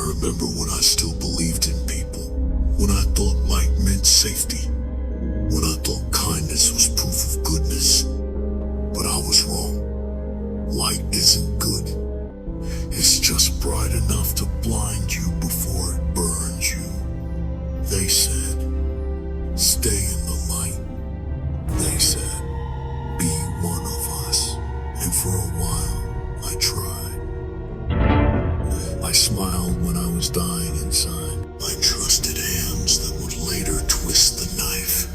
remember when I still believed in people, when I thought light meant safety, when I thought kindness was proof of goodness. But I was wrong. Light isn't good. It's just bright enough to blind you before it burns you. They said, stay in the light. They said, be one of us. And for a while, I tried. I smiled when I was dying inside. I trusted hands that would later twist the knife.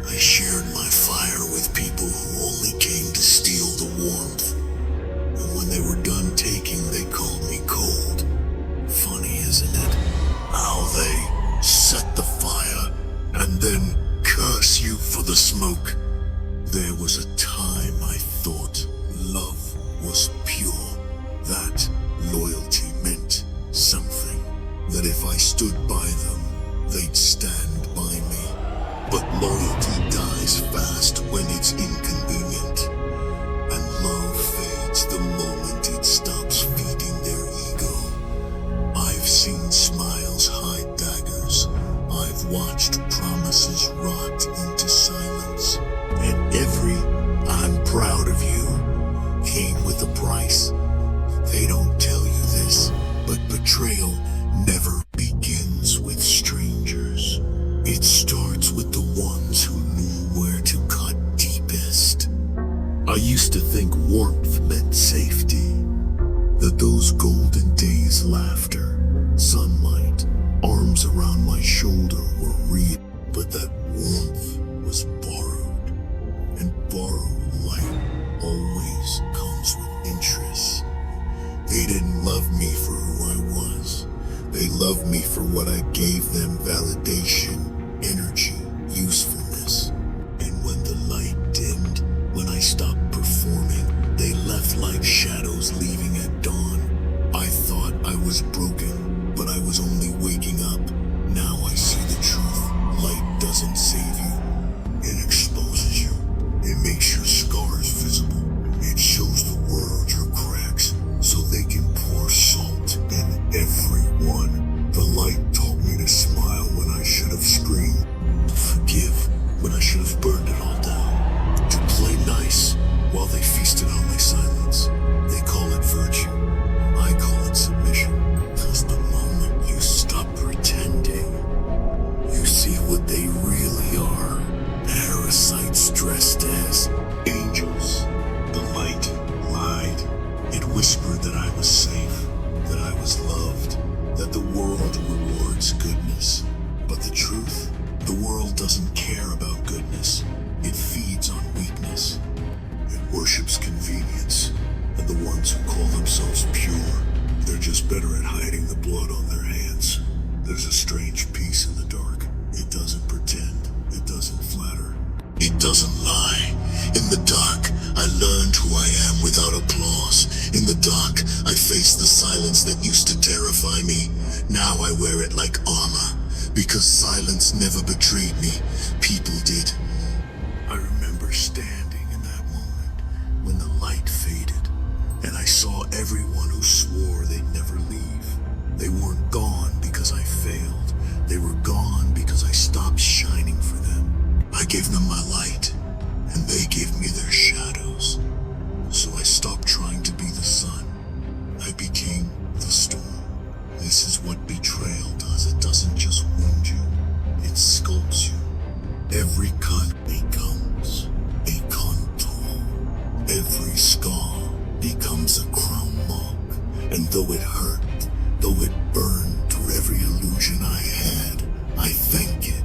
I shared my fire with people who only came to steal the warmth. And when they were done taking, they called me cold. Funny, isn't it? How they set the fire and then curse you for the smoke. There was a time I thought love was pure, that loyalty meant something, that if I stood by them, they'd stand by me. But loyalty dies fast when it's inconvenient, and love fades the moment it stops feeding their ego. I've seen smiles hide daggers. I've watched promises rot into silence. And every "I'm proud of you" came with a price. They don't tell you this, but betrayal never begins with strangers. It starts with the ones who knew where to cut deepest. I used to think warmth meant safety, that those golden days' laughter, sunlight, arms around my shoulder were real, but that warmth was borrowed, and borrowed light always comes with interest. They didn't love me for who I was. They loved me for what I gave them: validation, energy, usefulness. And when the light dimmed, when I stopped performing, they left like shadows leaving at dawn. I thought I was broken, but I was only waking up. Now I see the truth. Light doesn't save you. It exposes you. It makes your scars visible. It shows the world your cracks, so they can pour salt in everyone. The light taught me to smile when I should have screamed, to forgive when I should have burned it all down, to play nice while they feasted on my silence. They call it virtue. I call it submission. 'Cause the moment you stop pretending, you see what they really are. Parasites dressed as angels. The light lied. It whispered that I was safe, that I was loved, that the world rewards goodness. But the truth, the world doesn't care about goodness. It feeds on weakness. It worships convenience. And the ones who call themselves pure, they're just better at hiding the blood on their hands. There's a strange peace in the dark. It doesn't pretend. It doesn't flatter. It doesn't lie. In the dark, I learned who I am without applause. In the dark, I faced the silence that used to terrify me. Now I wear it like armor, because silence never betrayed me. People did. I remember standing in that moment when the light faded, and I saw everyone who swore they'd never leave. They weren't gone because I failed. They were gone because I stopped shining for them. I gave them my light, and they gave me their shadows. So I stopped trying to be the sun. I became the storm. This is what betrayal does. It doesn't just wound you, it sculpts you. Every cut becomes a contour. Every scar becomes a crown mark. And though it hurt, though it burned through every illusion I had, I thank it.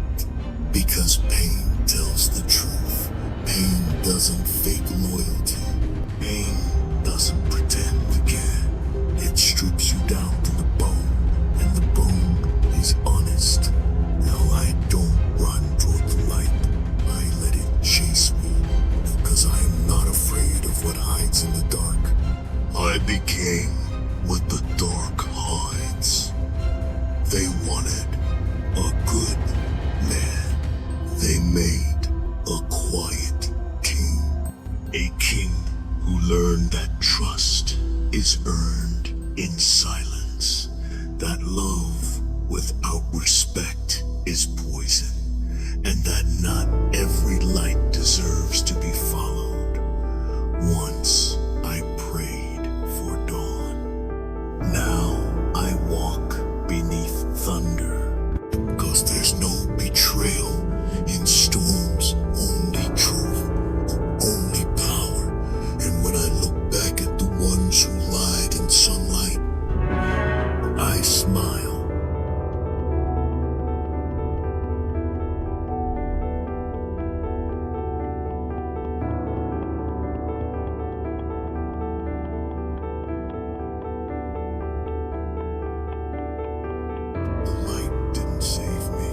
Because pain tells the truth. Pain doesn't fake loyalty. Pain doesn't pretend to care. It strips you down to the bone, and the bone is honest. Now I don't run toward the light. I let it chase me, because I am not afraid of what hides in the dark. I became what the dark hides. that love without respect is poison, and that not every light deserves to be followed. Once I prayed for dawn. Now I walk beneath thunder. 'Cause there's no betrayal in storms, only truth, only power. And when I look back at the ones who lied in sunlight, I smile. The light didn't save me.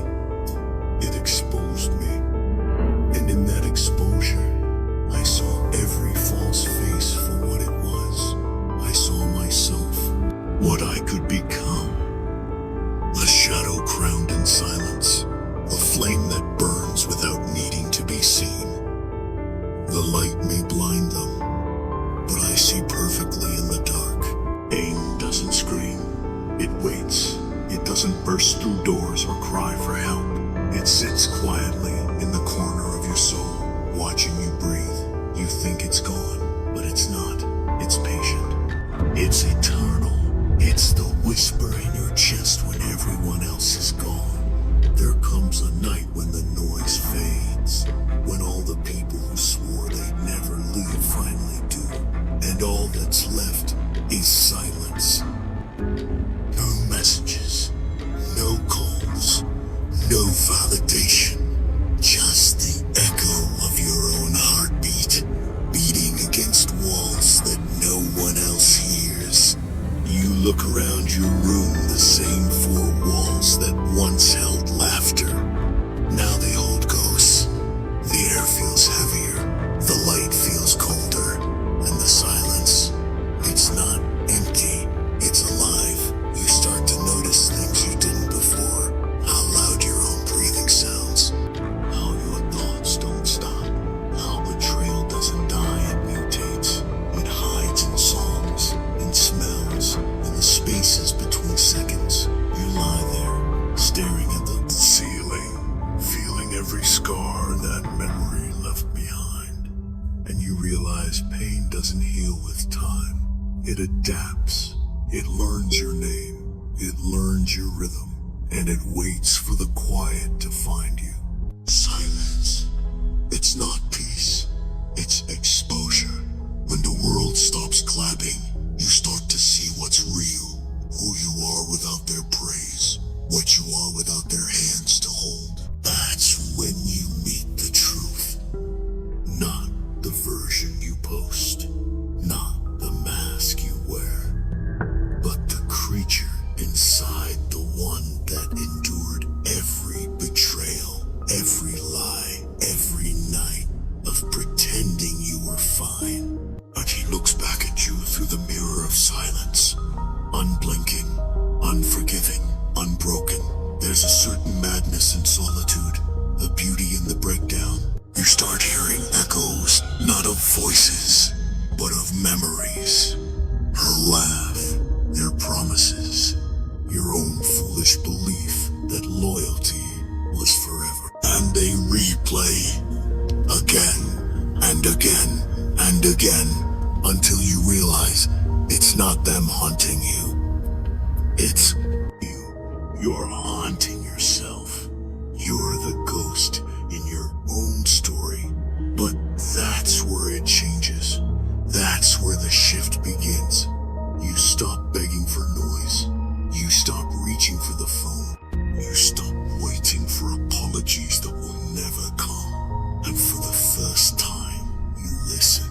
It exposed me. And in that exposure, I saw every false face for what it was. I saw myself, what I could become. A shadow crowned in silence, a flame that burns without needing to be seen. The light may blind them, but I see perfectly in the dark. Aim doesn't scream, it waits. It doesn't burst through doors or cry for help. It sits quietly in the corner of your soul, watching you breathe. You think it's gone, but it's not. It's patient. It's eternal. It's the whisper in your chest when everyone else is gone. There comes a night when the noise fades, when all the people who swore they'd never leave finally do, and all that's left is silence. No messages, no calls, no validation, just the echo of your own heartbeat, beating against walls that no one else hears. You look around your room, the same four walls that once held laughter. Now they hold ghosts. The air feels heavier, the light feels colder, and the silence, it's not empty, it's alive. You start to notice things you didn't before. How loud your own breathing sounds. How your thoughts don't stop. How betrayal doesn't die, it mutates. It hides in songs, in smells, in the spaces between seconds. You lie there, staring at the ceiling, feeling every scar that memory left behind. And you realize pain doesn't heal with time. It adapts. It learns your name. It learns your rhythm. And it waits for the quiet to find you. Silence. It's not peace. It's exposure. When the world stops clapping, you start to see what's real. Who you are without their praise. What you are without their hands to hold. That's when you meet the truth. Not the version you post. Not the mask you wear. But the creature inside, the one that endured every betrayal, every lie, every night of pretending you were fine. But he looks back at you through the mirror of silence, unblinking, unforgiving, unbroken. There's a certain madness in solitude, a beauty in the breakdown. You start hearing echoes, not of voices, but of memories. Her laugh, their promises, your own foolish belief that loyalty was forever. And they replay again and again and again until you realize it's not them haunting you. It's you. You're haunting yourself. You're the ghost in your own story. But that's where it changes. That's where the shift begins. You stop begging for noise. You stop reaching for the phone. You stop waiting for apologies that will never come. And for the first time, you listen.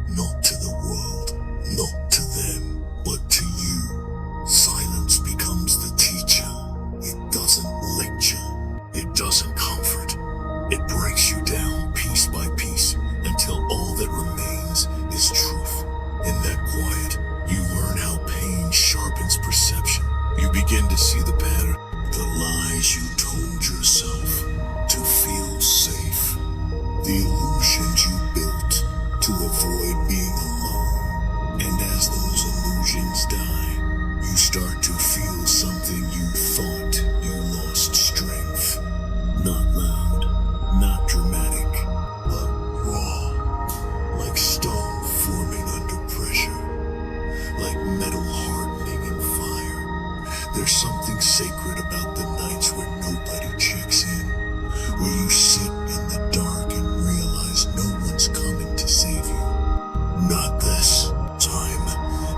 Not to the world, not to them, but to you. Silence becomes the teacher. It doesn't lecture. It doesn't comfort. It breaks you down piece by piece until all that remains is truth. In that quiet, you learn how pain sharpens perception. You begin to see the pattern, the lies you told yourself to feel safe, the illusions you built to avoid being alone. And as those illusions die, you start to feel some There's something sacred about the nights where nobody checks in, where you sit in the dark and realize no one's coming to save you. Not this time.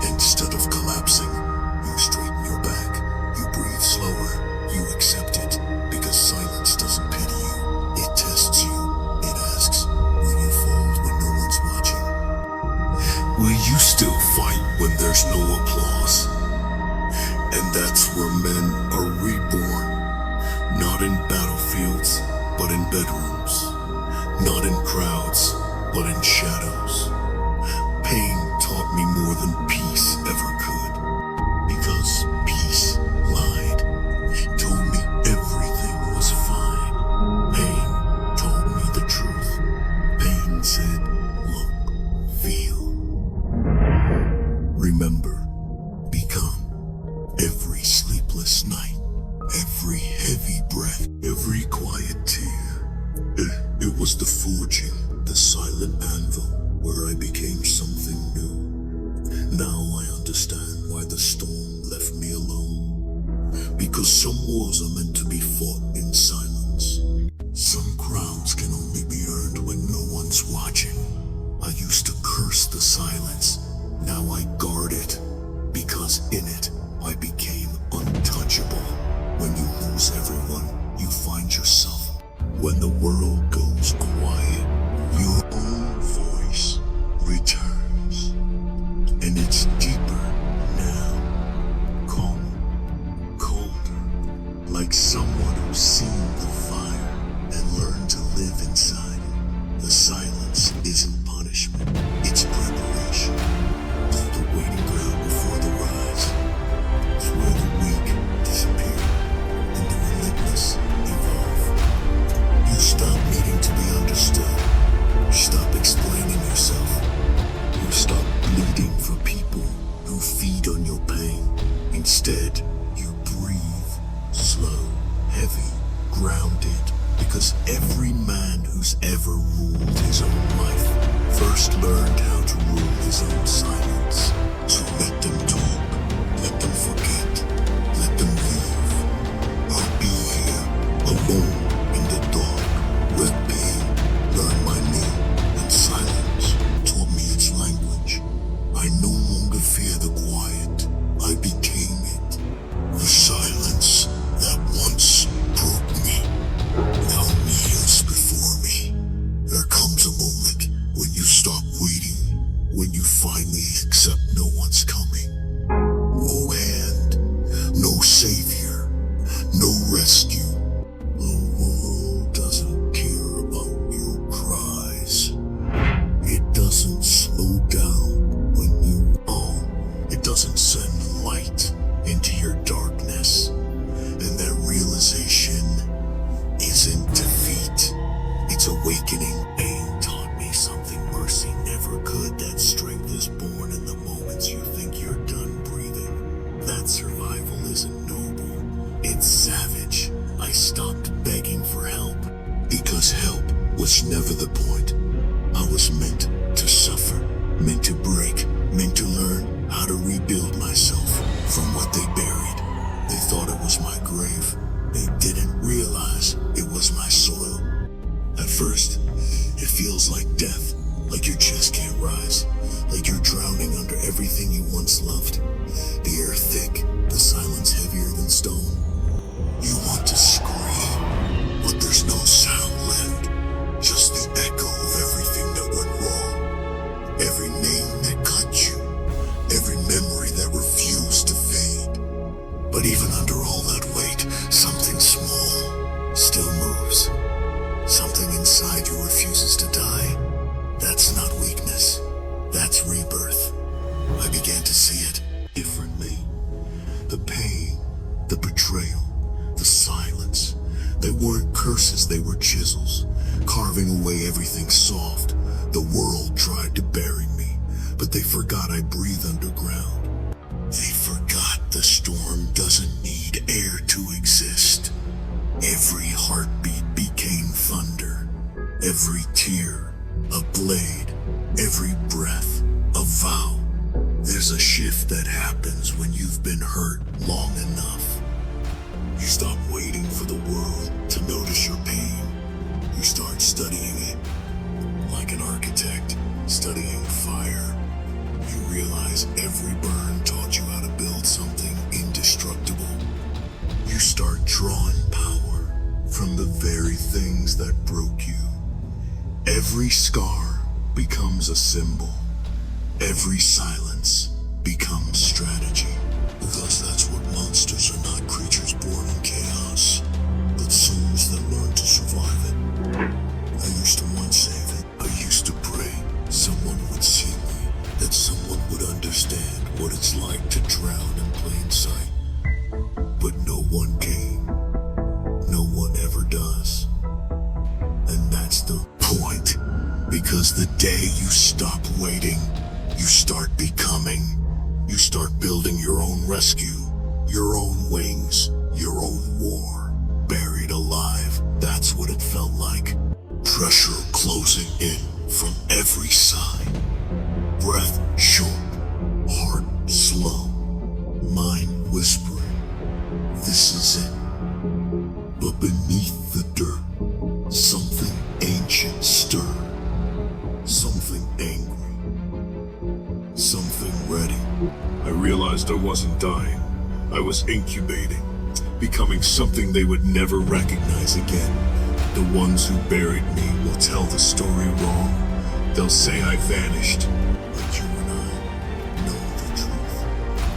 Instead of collapsing, you straighten your back, you breathe slower, you accept it, because silence doesn't pity you. It tests you. It asks, will you fold when no one's watching? Will you still fight when there's no applause? And that's where men are reborn. Not in battlefields, but in bedrooms. Not in crowds, but in shadows. Pain taught me more than peace ever could. Because peace lied. It told me everything was fine. Pain told me the truth. Pain said, look, feel. Remember, become. Every sleepless night, every heavy breath, every quiet tear. It was the forging, the silent anvil, where I became something new. Now I understand why the storm left me alone. Because some wars are meant to be fought in silence. Some crowns can only be earned when no one's watching. I used to curse the silence. Now I guard it. Because in it, I became untouchable. When you lose everyone, you find yourself. When the world goes quiet, your own voice returns. And it's deeper now, calmer, colder, like someone who's seen the fire and learned to live inside it. The silence isn't punishment, it's preparation. It's the waiting ground before the rise. It's where the weak disappear and the relentless evolve. You stop needing to be understood. You stop explaining yourself. You stop bleeding for people who feed on your pain. Instead, you breathe, slow, heavy, grounded. Because every man who's ever ruled his own life first learned how to rule his own silence. So let them talk, let them forget, let them leave. I'll be here, alone in the dark, let pain learn my name, and silence taught me its language. I no longer fear the quiet, I became it. The silence that once broke me now kneels before me. There comes a moment when you stop waiting, when you finally accept no one's coming. No hand, no savior, no rescue. The world doesn't care about your cries. It doesn't slow down when you it doesn't send light into your darkness. And that realization isn't defeat, it's awakening. Pain taught me something mercy never could. That strength is born in the moments you think you're done breathing. That survival isn't noble, it's savage. I stopped begging for help, because help was never the point. I was meant to suffer, meant to break, meant to learn how to rebuild myself from what they buried. They thought it was my grave. They didn't realize it was my soil. At first, it feels like death, like your chest can't rise, like you're drowning under everything you once loved. The air thick, the silence heavier than stone. You want to scream, but there's no sound left, just the echo of everything that went wrong. Every name that cut you, every memory that refused to fade. But even under all that weight, something small still moves. Something inside you refuses to die. That's not weakness, that's rebirth. I began to see it differently. The pain, the betrayal, the silence. They weren't curses, they were chisels, carving away everything soft. The world tried to bury me, but they forgot I breathe underground. They forgot the storm doesn't need air to exist. Every heartbeat became thunder, every tear a blade, every breath a vow. There's a shift that happens when you've been hurt long enough. start drawing power from the very things that broke you. Every scar becomes a symbol. Every silence becomes strategy. Because that's what monsters are, not creatures born in chaos, but souls that learn to survive it. I used to want saving. I used to pray someone would see me, that someone would understand what it's like to drown in plain sight. But no one came. No one ever does. And that's the point. Because the day you stop waiting, you start becoming. You start building your own rescue, your own wings, your own war. Buried alive, that's what it felt like. Pressure closing in from every side. Breath short, heart slow, mind whispering, this is it. But beneath the dirt, something ancient stirred. Something angry. Something ready. I realized I wasn't dying. I was incubating, becoming something they would never recognize again. The ones who buried me will tell the story wrong. They'll say I vanished. But you and I know the truth.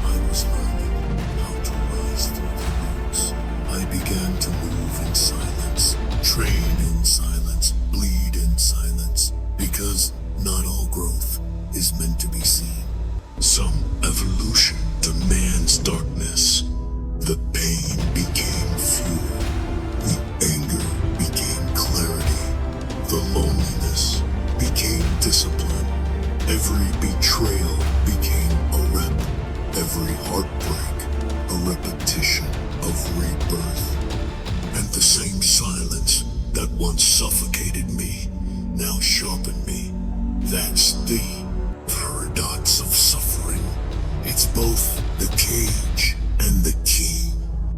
I was learning how to rise through the roots. I began to move in silence, train in silence, bleed in silence. Because not all growth is meant to be seen. Some evolution demands darkness. The pain became fuel. The anger became clarity. The loneliness became discipline. Every betrayal became a rep. Every heartbreak a repetition of rebirth. And the same silence that once suffocated me now sharpened me. That's the paradox of suffering. It's both the cage and the key.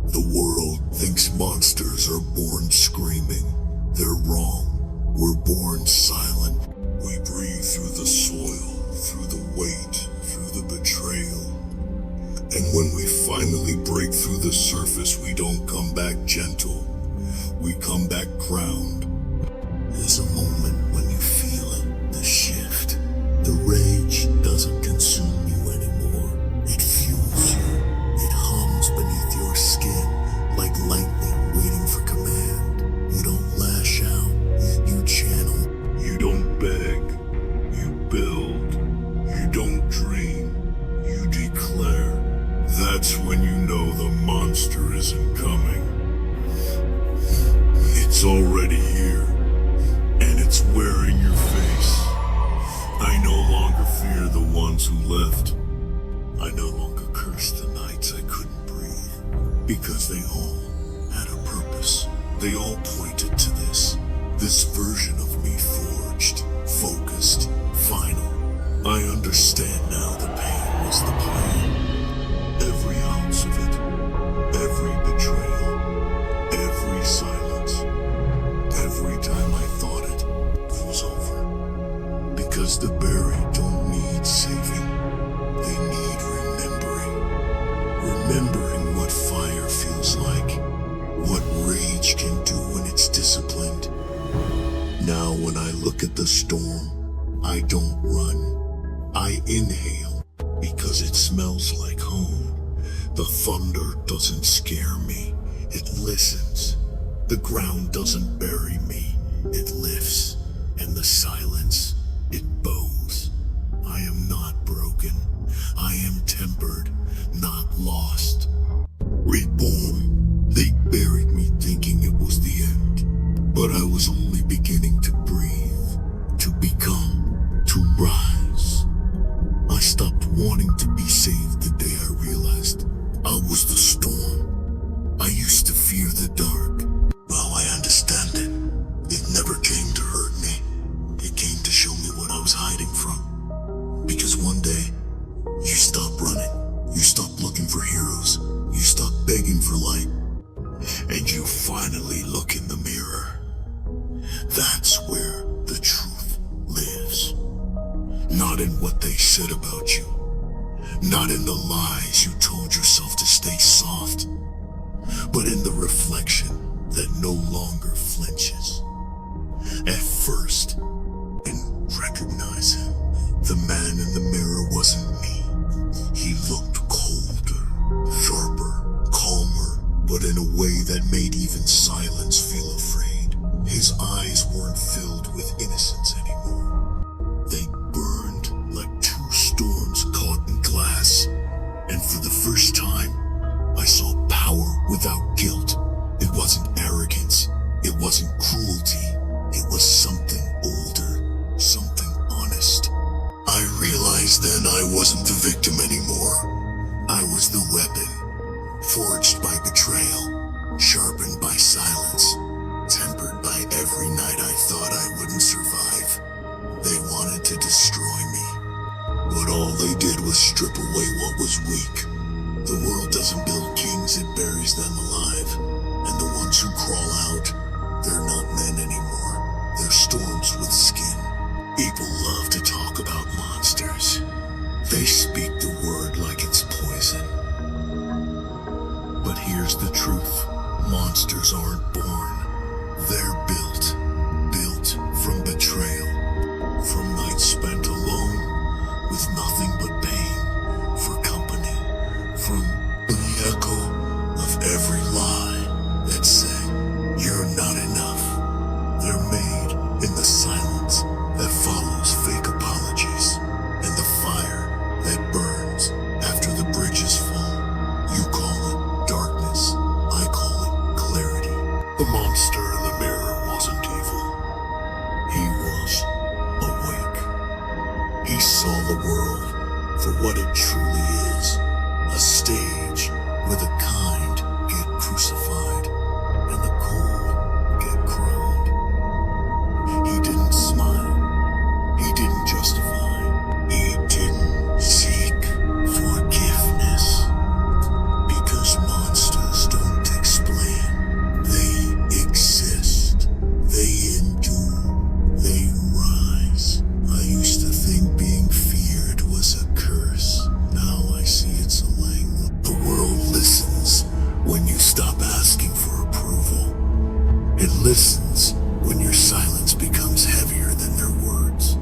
The world thinks monsters are born screaming. They're wrong. We're born silent. We breathe through the soil, through the weight, through the betrayal. And when we finally break through the surface, we don't come back gentle. We come back ground. There's a moment when you feel it, the shift. The rage doesn't consume you anymore. It fuels you. It hums beneath your skin like lightning waiting for command. You don't lash out, you channel. You don't beg, you build. You don't dream, you declare. That's when you know the monster isn't coming. It's already here. And it's wearing your face. I no longer fear the ones who left. I no longer curse the nights I couldn't breathe. Because they all had a purpose. They all pointed to this version of me forged, focused, final. I understand now the pain was the plan. Every ounce of it, every betrayal, every silence. Every time I thought it was over. Because the buried don't need saving. They need remembering. Remembering what fire feels like. What rage can do when it's disciplined. Now when I look at the storm, I don't run. I inhale because it smells like home. The thunder doesn't scare me. It listens. The ground doesn't bury me, it lifts, and the silence, it bows. I am not broken, I am tempered, not lost. Reborn, they buried me thinking it was the end, but I was only beginning to breathe, to become, to rise. I stopped wanting to be saved the day I realized I was the storm. I used to fear the dark. Well, I understand it. It never came to hurt me. It came to show me what I was hiding from. Because one day, you stop running. You stop looking for heroes. You stop begging for light. And you finally look in the mirror. That's where the truth lives. Not in what they said about you. Not in the lies you told yourself to stay soft. but in the reflection that no longer flinches. At first, didn't recognize him. The man in the mirror wasn't me. He looked colder, sharper, calmer, but in a way that made even silence feel afraid. His eyes weren't filled with innocence anymore. They burned like two storms caught in glass. And for the first time, I saw power without guilt. It wasn't arrogance. It wasn't cruelty. It was something older, something honest. I realized then I wasn't the victim anymore. I was the weapon, forged by betrayal, sharpened by silence, tempered by every night I thought I wouldn't survive. They wanted to destroy me, but all they did was strip away what was weak. The world doesn't build kings, it buries them alive. And the ones who crawl out, they're not men anymore. They're storms with skin. People love to talk about monsters. They speak the word like it's poison. But here's the truth. Monsters aren't born. They're built from betrayal. From nights spent alone, with nothing but pain for company. From the echo of every lie that said, you're not enough. They're made in the silence that follows fake apologies, and the fire that burns after the bridges fall. You call it darkness, I call it clarity. The monster in the mirror wasn't evil. He was awake. He saw the world for what it truly is, a stage where the kind get crucified and the cold get crowned. He didn't smile. He didn't justify. He didn't seek forgiveness. Because monsters don't explain. They exist. They endure. They rise. I used to think being feared was a curse. Now I see it's a language. The world listens when you stop asking for approval. It listens when your silence becomes heavier than their words.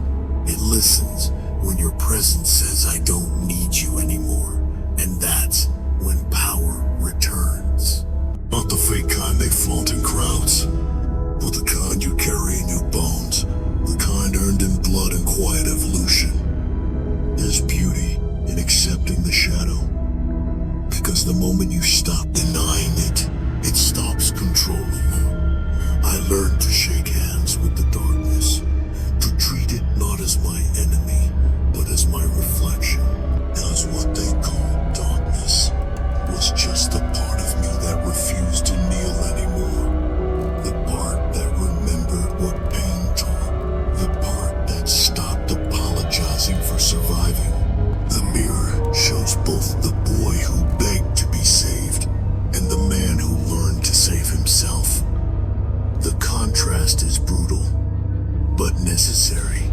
It listens when your presence says, I don't need you anymore. And that's when power returns. Not the fake kind they flaunt in crowds, but the kind you carry in your bones. The kind earned in blood and quiet evolution. There's beauty in accepting the shadow. Because the moment you stop denying it, it stops controlling you. I learned to shake hands with the darkness, to treat it not as my enemy, but as my reflection. Because what they call darkness was just the part of me that refused to kneel anymore. The part that remembered what pain taught. The part that stopped apologizing for surviving. The mirror shows both the boy who begged to be saved and the man who learned to save himself. The contrast is brutal, but necessary.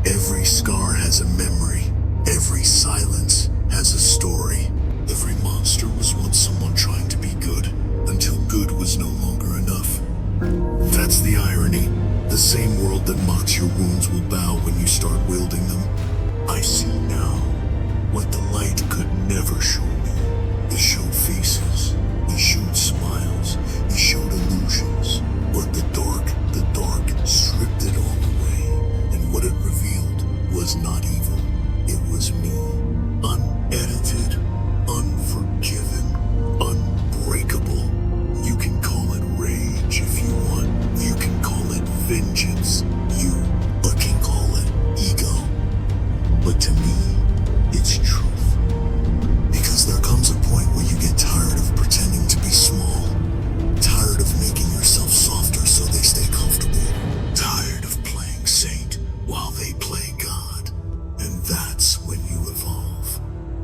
Every scar has a memory. Every silence has a story. Every monster was once someone trying to be good, until good was no longer enough. That's the irony. The same world that mocks your wounds will bow when you start wielding them. I see now what the light could never show me. It showed faces, it showed smiles, it showed illusions. But the dark stripped it all away. And what it revealed was not evil, it was me. Unedited, unforgiven, unbreakable. You can call it rage if you want. You can call it vengeance. You can call it ego. But to me, it's truth. Because there comes a point where you get tired of pretending to be small. Tired of making yourself softer so they stay comfortable. Tired of playing saint while they play God. And that's when you evolve.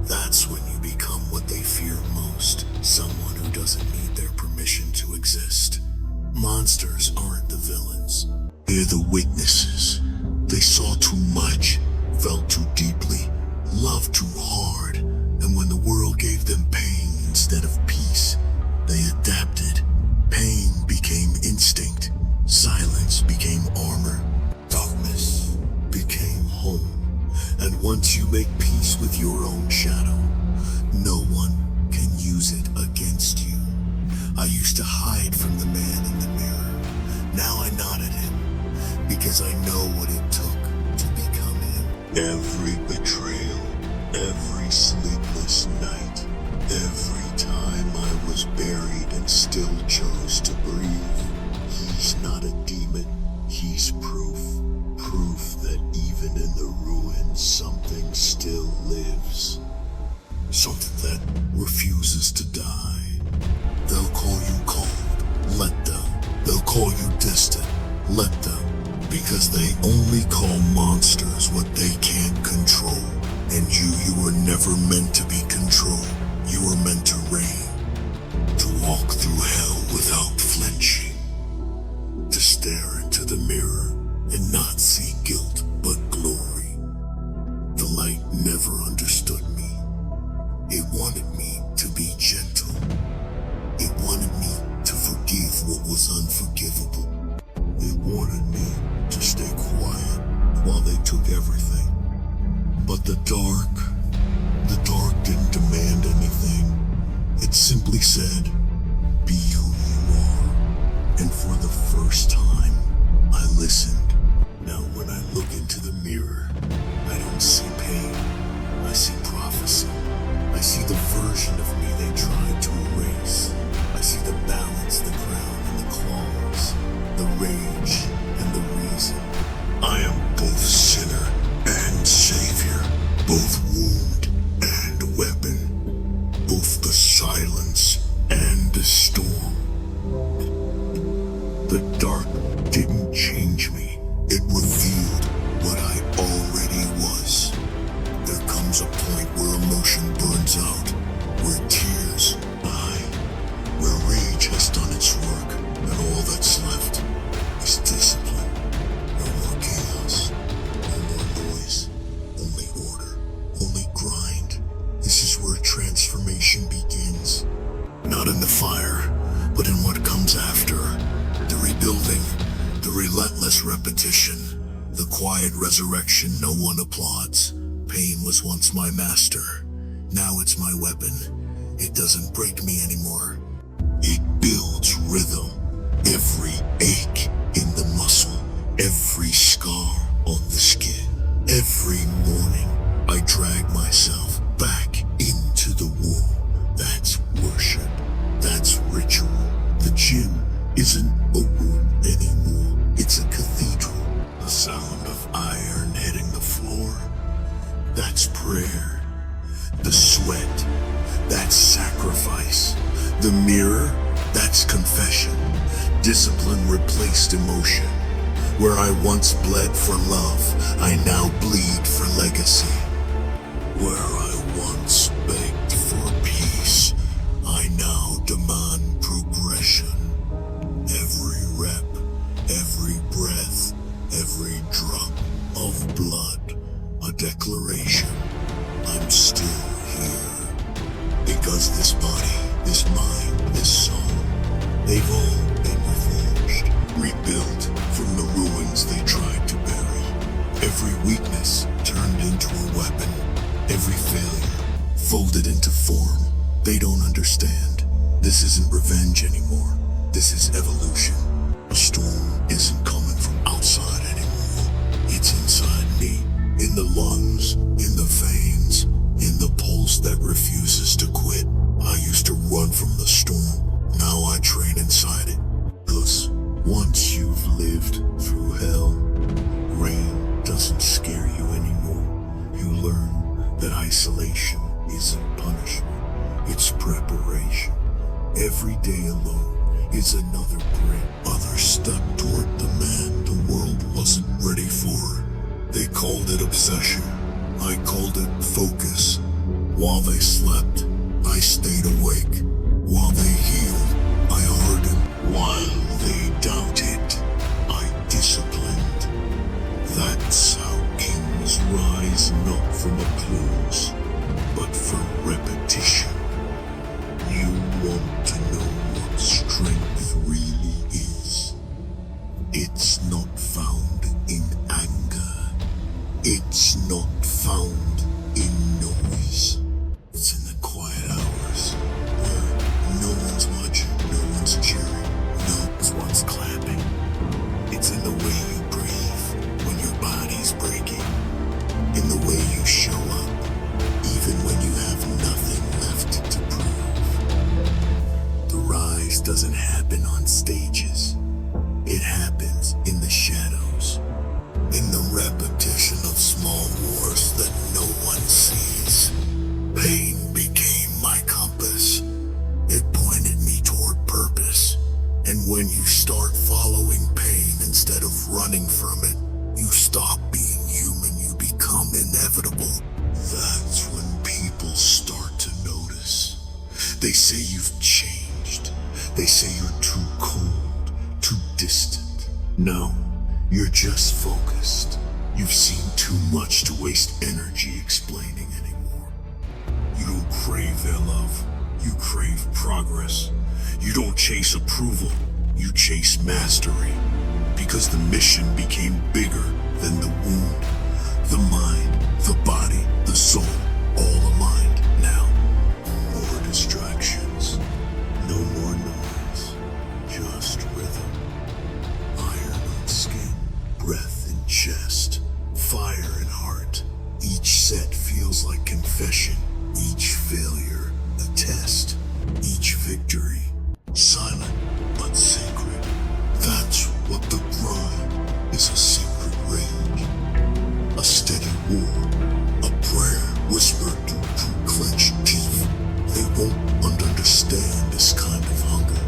That's when you become what they fear most. Someone who doesn't need their permission to exist. Monsters aren't the villains. They're the witnesses. They saw too much, felt too deeply, loved too hard. And when the world gave them pain instead of peace, they adapted. I used to hide from the man in the mirror. Now I nod at him because I know what it took to become him. Every betrayal, every sleepless night, every time I was buried and still chose to breathe. He's not a demon, he's proof. Proof that even in the ruins something still lives. Something that refuses to die. They'll call you cold, let them. They'll call you distant, let them. Because they only call monsters what they can't control. And you were never meant to be controlled. You were meant to reign. To walk through hell without flinching. To stare into the mirror and not see guilt but glory. The light never understood me. It wanted me to be gentle. It wanted me to forgive what was unforgivable. It wanted me to stay quiet while they took everything. But the dark didn't demand anything. It simply said, be who you are. And for the first time, I listened. Now when I look into the mirror, I don't see pain. I see prophecy. I see the version of me they tried to erase. I see the balance, the crown, and the claws, the rage, and the reason. I am both sinner and savior, both wound and weapon, both the silence and the storm. The dark didn't change me. It revealed what I already was. There comes a point where emotion burns out, where tears die, where rage has done its work, and all that's left is discipline. No more chaos, no more noise, only order, only grind. This is where transformation begins. Not in the fire, but in what comes after. The rebuilding, the relentless repetition, the quiet resurrection no one applauds. Pain was once my master. Now it's my weapon. It doesn't break me anymore. It builds rhythm. Every ache in the muscle, every scar on the skin. Every morning, I drag myself back into the womb. That's worship. That's ritual. The gym isn't a room anymore. It's a cathedral. The sound of iron hitting the floor. That's prayer. The sweat, that's sacrifice. The mirror, that's confession. Discipline replaced emotion. Where I once bled for love, I now bleed for legacy. Where I once begged for peace, I now demand progression. Every rep, every breath, every drop of blood, a declaration. I'm still here. Because this body, this mind, this soul, they've all been reforged, rebuilt from the ruins they tried to bury. Every weakness turned into a weapon. Every failure folded into form. They don't understand. This isn't revenge anymore. This is evolution. The storm isn't coming from outside anymore. It's inside me. In the lungs, in the veins, in the pulse that refuses to quit. I used to run from the storm. Now I train inside it. 'Cause once you've lived through hell, rain doesn't scare you anymore. You learn that isolation isn't punishment. It's preparation. Every day alone is another brick. Others stepped toward the man the world wasn't ready for. They called it obsession. I called it focus. While they slept, I stayed awake. While they healed, I hardened. While they doubted, I disciplined. That's how kings rise, not from applause, but from repetition. You want to know what strength really is? It's not found in anger. It's not found in noise. It's in the quiet hours where no one doesn't happen on stages. It happens in the shadows, in the repetition of small wars that no one sees. Pain became my compass. It pointed me toward purpose. And when you start following pain instead of running from it, you stop being human, you become inevitable. That's when people start to notice. They say you've changed. They say you're too cold, too distant. No, you're just focused. You've seen too much to waste energy explaining anymore. You don't crave their love. You crave progress. You don't chase approval. You chase mastery. Because the mission became bigger than the wound. The mind, the body, the soul, all aligned now. No more distractions. No more noise. Just rhythm. Iron on skin. Breath in chest. Fire in heart. Each set feels like confession. Each failure a test. Each victory silent but sacred. That's what the grind is, a secret rage. A steady war. A prayer whispered through clenched teeth. They won't understand this kind of hunger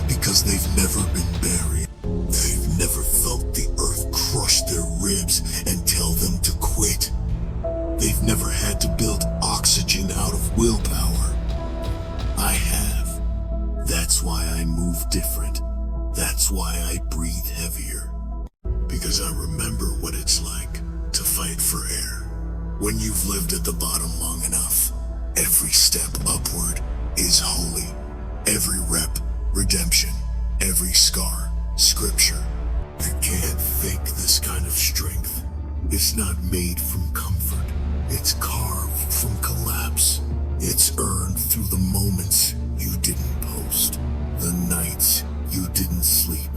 because they've never been buried. They've never felt the earth crush their ribs and tell them to quit. They've never had to build oxygen out of willpower. I have. That's why I move different. That's why I breathe heavier. Because I remember what it's like to fight for air. When you've lived at the bottom long enough, every step upward is holy. Every rep, redemption. Every scar, scripture. You can't fake this kind of strength. It's not made from comfort. It's carved from collapse. It's earned through the moments you didn't post. The nights you didn't sleep.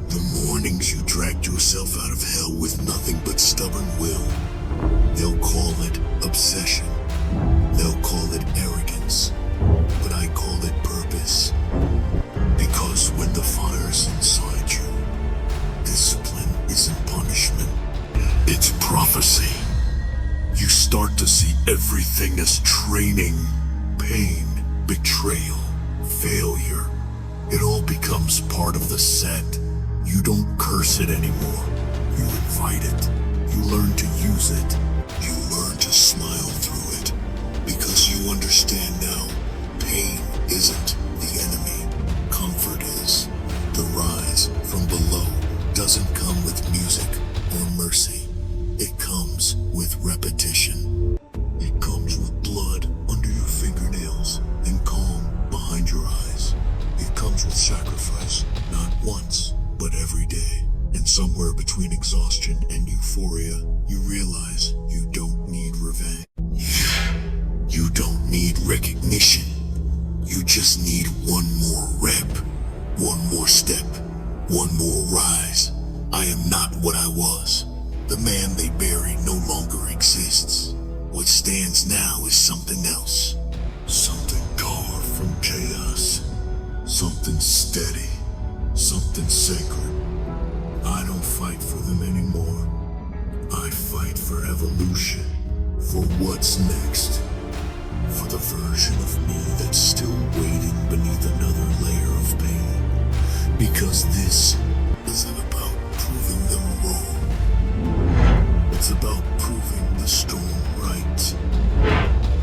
The mornings you dragged yourself out of hell with nothing but stubborn will. They'll call it obsession. They'll call it arrogance. But I call it purpose. Because when the fire's inside you, discipline isn't punishment. It's prophecy. You start to see everything as training, pain, betrayal, failure. It all becomes part of the set. You don't curse it anymore. You invite it. You learn to use it. You learn to smile through it. Because you understand now, pain isn't the enemy. Comfort is. The rise from below doesn't come with music or mercy. It comes with repetition. It comes with blood under your fingernails and calm behind your eyes. It comes with sacrifice, not once, but every day. And somewhere between exhaustion and euphoria, you realize you don't need revenge. You don't need recognition. You just need one more rep, one more step, one more rise. I am not what I was. The man they buried no longer exists. What stands now is something else. Something carved from chaos. Something steady. Something sacred. I don't fight for them anymore. I fight for evolution. For what's next. For the version of me that's still waiting beneath another layer of pain. Because this isn't about proving them wrong. It's about proving the storm right.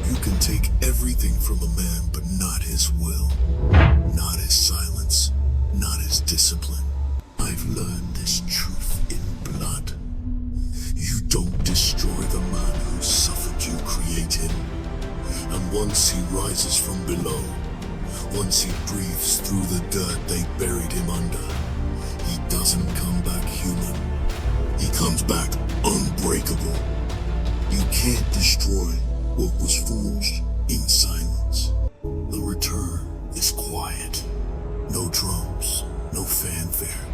You can take everything from a man, but not his will. Not his silence. Not his discipline. I've learned this truth in blood. You don't destroy the man who suffered you create him. And once he rises from below, once he breathes through the dirt they buried him under, he doesn't come back human. He comes back unbreakable. You can't destroy what was forged in silence. The return is quiet. No drums, no fanfare.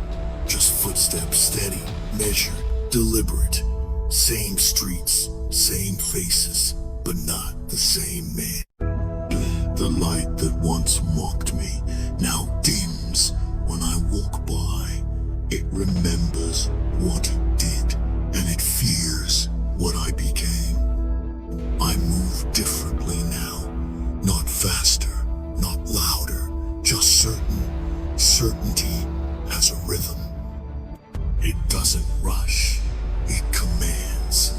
Just footsteps, steady, measured, deliberate. Same streets, same faces, but not the same man. The light that once mocked me now dims. Certainty has a rhythm. It doesn't rush, it commands.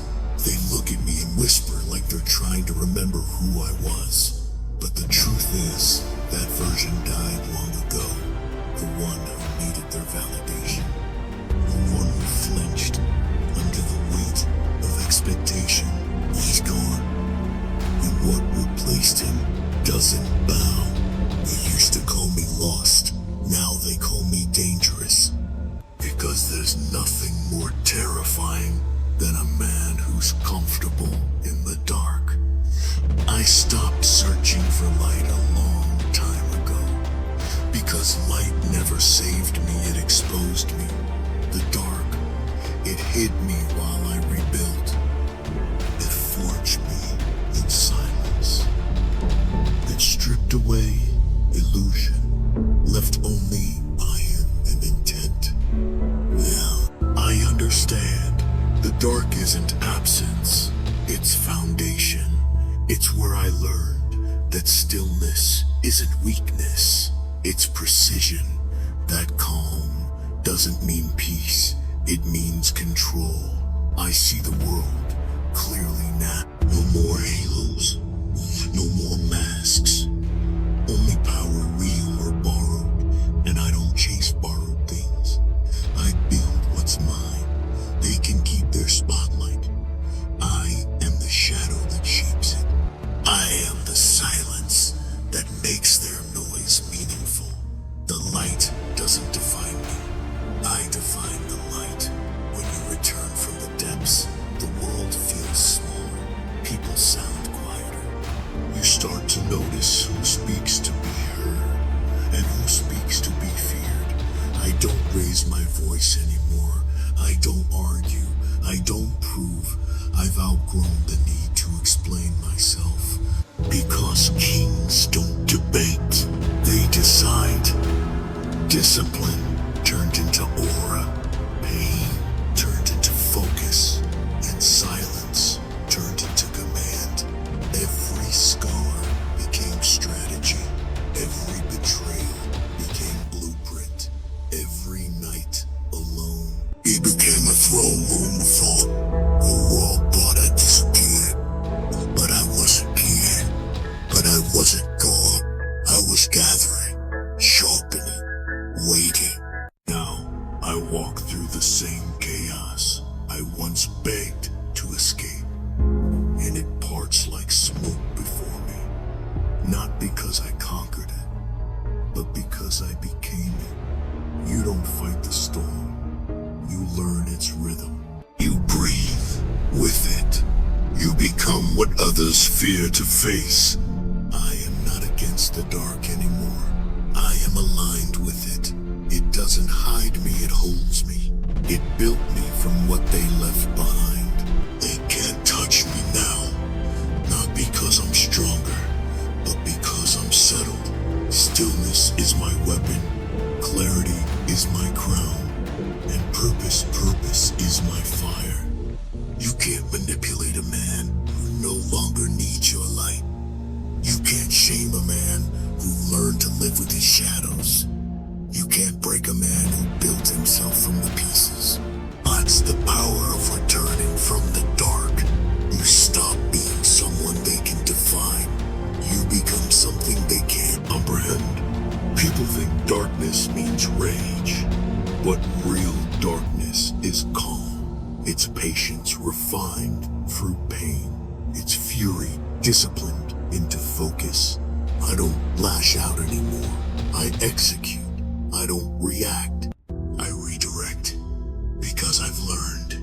They look at me and whisper like they're trying to remember who I was. But the truth is, that version died long ago. The one who needed their validation. The one who flinched under the weight of expectation. He's gone. And what replaced him doesn't bow. They used to call me lost. Now they call me dangerous. Because there's nothing more terrifying than a man who's comfortable in the dark. I stopped searching for light a long time ago. Because light never saved me, it exposed me. The dark, it hid me while I rebuilt. It forged me in silence. It stripped away illusion, left only iron and intent. Now, I understand. The dark isn't absence, it's foundation. It's where I learned that stillness isn't weakness, it's precision. That calm doesn't mean peace, it means control. I see the world clearly now. No more halos, no more masks. Only power real or borrowed, and I don't chase borrowed things. I build what's mine. They can keep their spotlight. I am the shadow that shapes it. I am the silence that makes their noise meaningful. The light doesn't define me. I define the light. When you return from the depths, the world feels smaller. People sound quieter. You start to notice who speaks to be heard and who speaks to be feared. I don't raise my voice anymore. I don't argue. I don't prove. I've outgrown the need to explain myself. Because kings don't debate, they decide. Discipline turned into aura. Pain turned into focus. And silence turned into command. Every scar became strategy. Every betrayal became blueprint. Every night alone, it became a throne room of thought. The world thought I disappeared. But I wasn't here. But I wasn't gone. I was gathering, sharpening, waiting. Now, I walk through the same chaos I once begged to escape. And it parts like smoke before me. Not because I conquered it, but because I became it. You don't fight the storm. You learn its rhythm. You breathe with it. You become what others fear to face. I am not against the dark anymore. I am aligned with it. It doesn't hide me, it holds me. It built me from what they left behind. They can't touch me now. Not because I'm stronger, but because I'm settled. Stillness is my weapon. Clarity is my crown. And purpose is my fire. You can't manipulate a man who no longer needs your light. You can't shame a man who learned to live with his shadows. You can't break a man who built himself from the pieces. That's the power of returning from the dark. You stop being someone they can define. You become something they can't comprehend. People think darkness means rage, but real darkness is calm. It's patience refined through pain. It's fury disciplined into focus. I don't lash out anymore. I execute. I don't react. I redirect. Because I've learned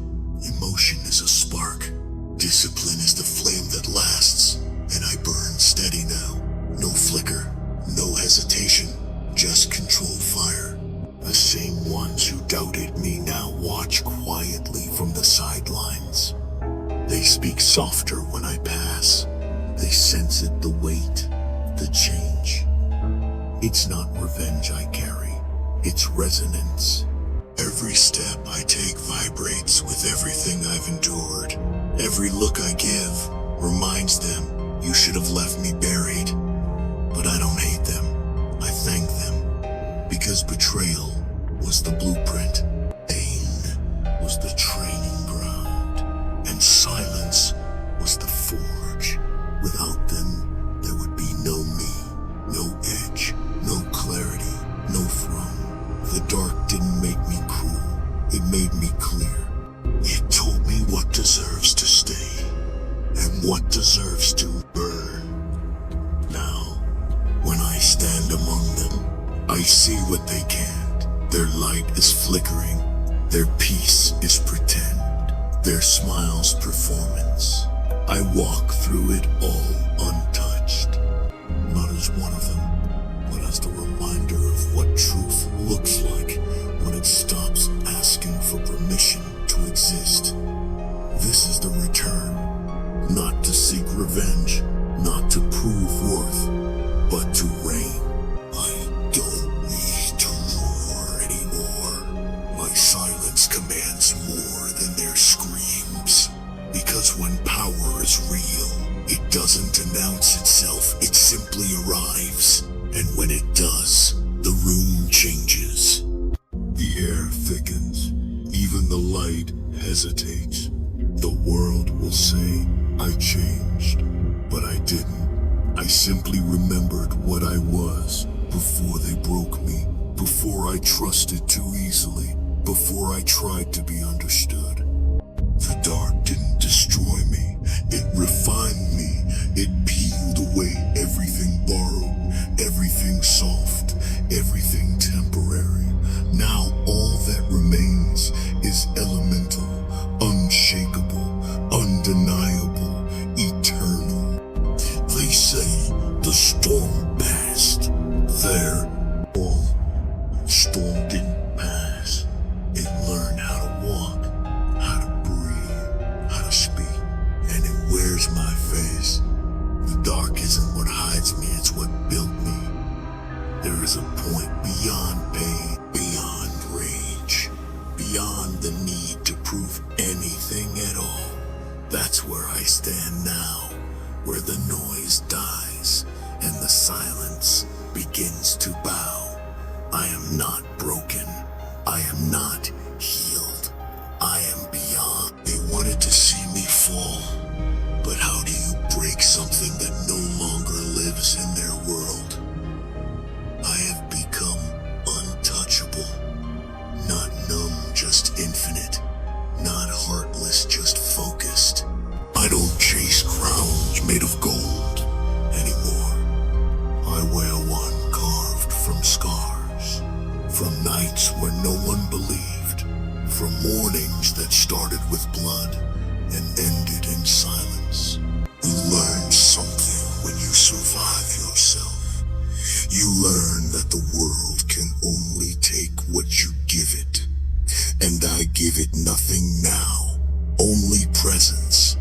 emotion is a spark. Discipline is the flame that lasts. And I burn steady now. No flicker, no hesitation, just controlled fire. The same ones who doubted me now watch quietly from the sidelines. They speak softer when I pass. They sense it, the weight, the change. It's not revenge I carry, it's resonance. Every step I take vibrates with everything I've endured. Every look I give reminds them you should have left me buried. But I don't hate them, I thank them. Because betrayal was the blueprint, pain was the training ground, and silence was the forge. Without them, there would be no me, no edge, no clarity, no throne. The dark didn't make me cruel, it made me clear. It told me what deserves to stay, and what deserves to burn. Now, when I stand among them, I see what they can't. Their light is flickering, their peace is pretend, their smile's performance. I walk through it all untouched, not as one of them, but as the reminder of what truth looks like when it stops asking for permission to exist. This is the return, not to seek revenge, not to prove worth, but to reign. I don't need to roar anymore. My silence commands more than their screams. Because when power is real, it doesn't announce itself, it simply arrives. And when it does, the room changes. The air thickens, even the light hesitates. The world will say, I changed, but I didn't. I simply remembered what I was before they broke me, before I trusted too easily, before I tried to be understood. The dark didn't destroy me, it refined me, it peeled away everything borrowed, everything soft, everything temporary. Now all that remains is elemental, unshakable, undeniable, eternal. They say the storm passed. There, all storm didn't pass. It learned how to walk, how to breathe, how to speak, and it wears my face. The dark isn't what hides me, it's what built me. There is a point beyond pain, beyond rage, beyond the need to prove anything at all. That's where I stand now, where the noise dies and the silence begins to bow. I am not broken. I am not healed. I am beyond. They wanted to see me fall, but how do you break something that no longer lives in their world? I have become untouchable, not numb, just infinite, not heartless, just focused. I don't chase crowns made of gold anymore. I wear one carved from scars, from nights where no one believed, from mornings that started with blood and ended in silence. You learn something when you survive yourself. You learn that the world can only take what you give it. And I give it nothing now. Only presence,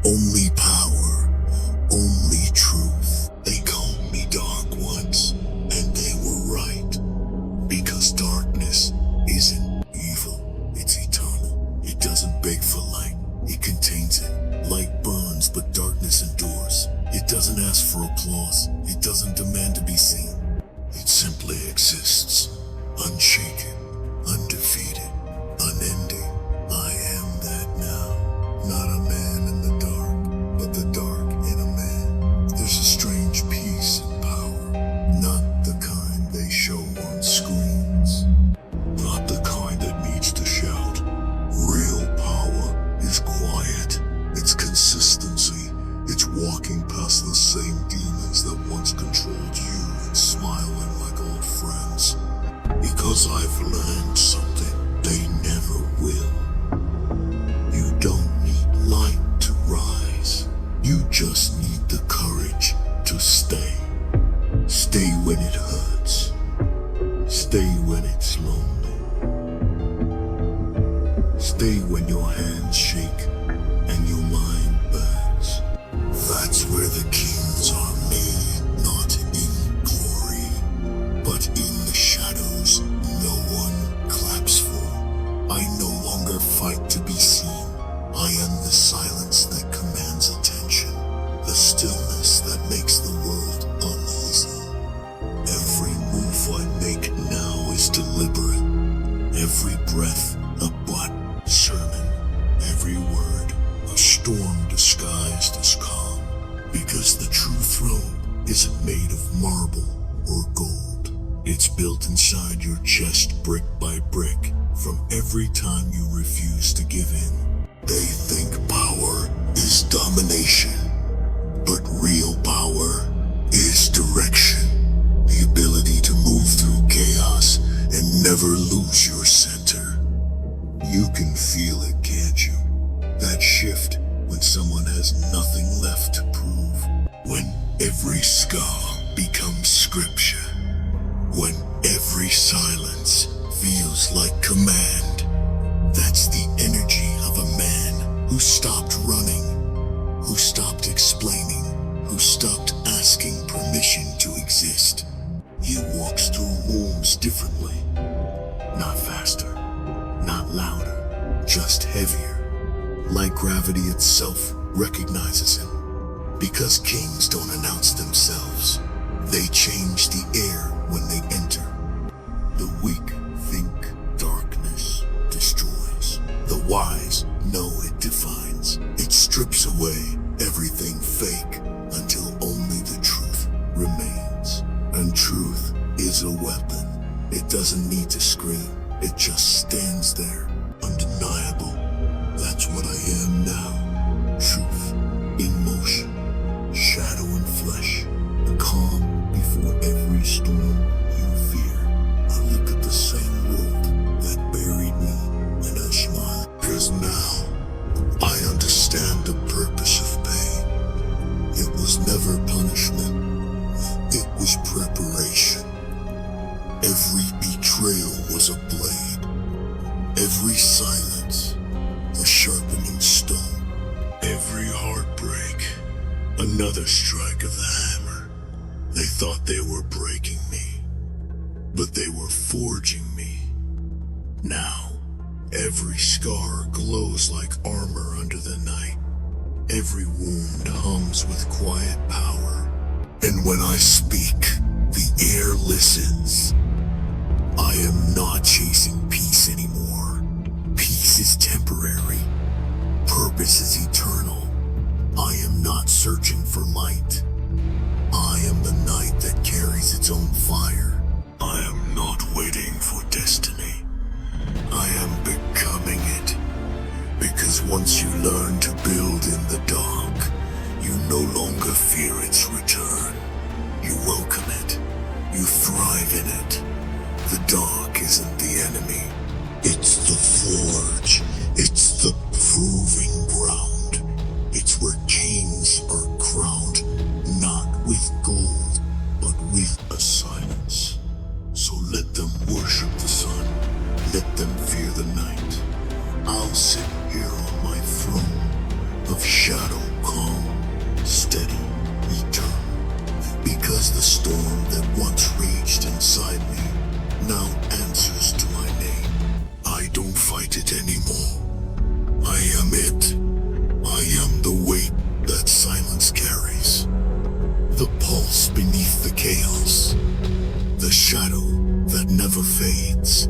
only power, only truth. They called me dark once, and they were right. Because darkness isn't evil, it's eternal. It doesn't beg for light, it contains it. Light burns, but darkness endures. It doesn't ask for applause, it doesn't demand to be seen. It simply exists, unshaken, undefeated, unending. I am that now, not a man in the dark, but the dark in a man. There's a strange peace and power, not the kind they show on screens, not the kind that needs to shout. Real power is quiet, it's consistency, it's walking past the same demons that once controlled you and smiling like old friends. Because I've learned something they never will. You don't need light to rise. You just need the courage to stay. Stay when it hurts. Stay when it's lonely. Stay when your hands shake and your mind burns. That's where the kings are made, not in glory, but in the shadows no one claps for. I no longer fight to be seen. I am the silence that commands attention, the stillness that makes the world uneasy. Every move I make now is is deliberate. Every breath a but sermon, every word a storm disguised as calm. Because the true throne isn't made of marble or gold. It's built inside your chest brick by brick from every time you refuse to give in. They think power is domination, but real power is direction. The ability to move through chaos and never lose your center. You can feel it, can't you? That shift when someone has nothing left to prove. When every scar becomes scripture. When every silence feels like command. That's the energy of a man who stopped running, who stopped explaining, who stopped asking permission to exist. He walks through rooms differently. Not faster, not louder, just heavier. Like gravity itself recognizes him. Because kings don't announce themselves. They change the air when they enter. The weak think darkness destroys. The wise know it defines. It strips away everything fake until only the truth remains. And truth is a weapon. It doesn't need to scream. It just stands there, undeniable. That's what I am now. Truth in motion, shadow and flesh, the calm before every storm you fear. I look at the same world that buried me and I smile. Because now I understand the purpose of pain. It was never punishment. It was preparation. Every betrayal was a blade. Every silence a sharpening stone. Every heartbreak another strike of the hammer. They thought they were breaking me, but they were forging me. Now, every scar glows like armor under the night. Every wound hums with quiet power. And when I speak, the air listens. I am not chasing peace anymore. Peace is temporary. Purpose is eternal. I am not searching for light. I am the night that carries its own fire. I am not waiting for destiny. I am becoming it. Because once you learn to build in the dark, you no longer fear its return. You welcome it. You thrive in it. The dark isn't the enemy. It's the forge. It's the proving ground. It's where kings are crowned, not with gold, but with a silence. So let them worship the sun. Let them fear the night. I'll sit here on my throne of shadow, calm, steady, eternal. Because the storm that once raged inside me now answers to my name. I don't fight it anymore. I am it. I am the weight that silence carries. The pulse beneath the chaos. The shadow that never fades.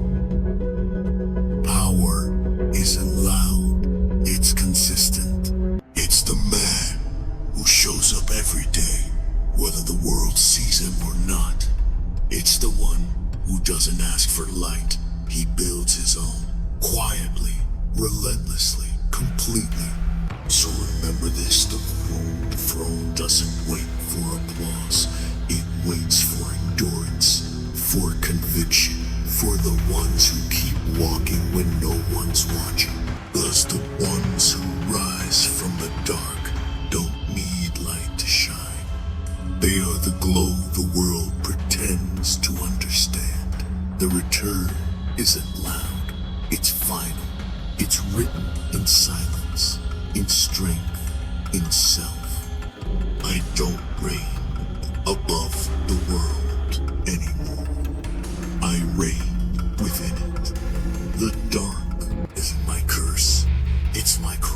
Power isn't loud. It's consistent. It's the man who shows up every day, whether the world sees him or not. It's the one who doesn't ask for light. He builds his own, quietly, relentlessly, completely. So remember this, the throne doesn't wait for applause. It waits for endurance, for conviction, for the ones who keep walking when no one's watching. Because the ones who rise from the dark don't need light to shine. They are the glow the world pretends to understand. The return isn't loud, it's final. It's written in silence, in strength, in self. I don't reign above the world anymore. I reign within it. The dark isn't my curse, it's my crown.